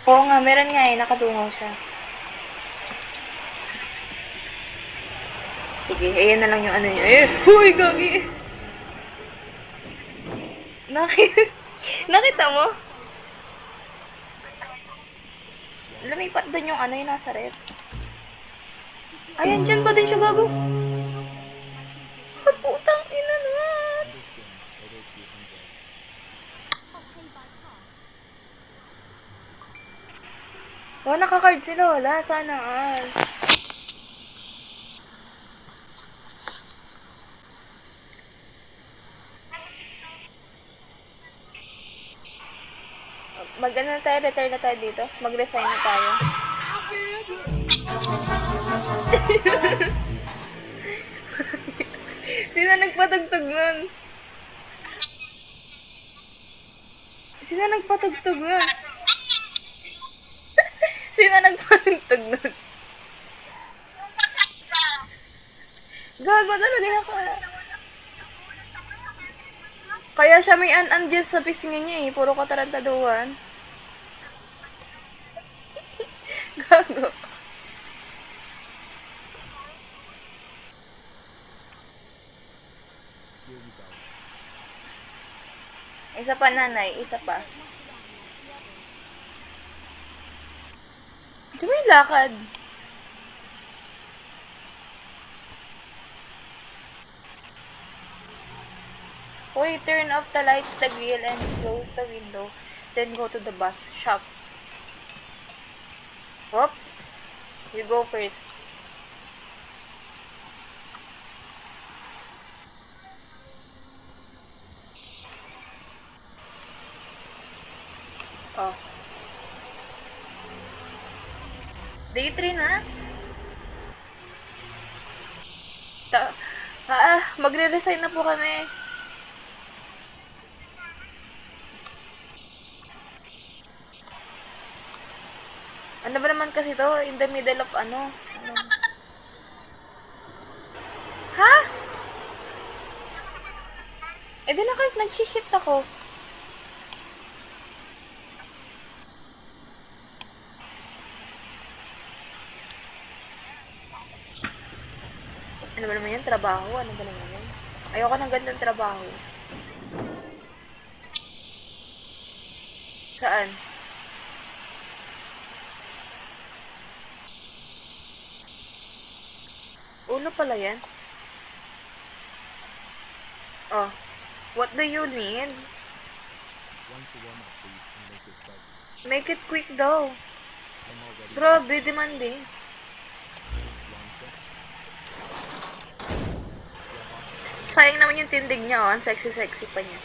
Oo nga, meron nga eh, nakadungaw siya. Sige, ayan na lang yung ano niya. Eh, huy, gagi! Nakita mo? Lumipat doon yung ano yung nasa red. Ayan, dyan pa din siya gago. Ay, putang ina naman. Oh, nakakard sila. Wala, sana all. Mag-ano na tayo, retire na tayo dito. Mag-resign na tayo. Sino nagpatugtog nun? Sino nagpatugtog nun? Sino nagpatugtog nun? Gago talaga ako. Kaya siya may an-an dyan sa pisngi niya eh. Puro katarantaduhan. Gago. Isa pa nanay, isa pa. Di ba yung lakad? Uy, turn off the lights, the grill, and close the window. Then go to the bus shop. Oops. You go first. Oh. Day 3 na? Magre-resign na po kami. Ano ba naman kasi to? In the middle of ano? Ha? Eh di na kahit nag-shift ako. Ano ba naman yan? Trabaho? Ano ba naman yan? Ayoko ng gandang trabaho. Saan? Uno pala yan. Oh. What do you need? Make it quick daw. Grabe, demanding. Sayang naman yung tindig niya, oh. Ang sexy-sexy pa niya.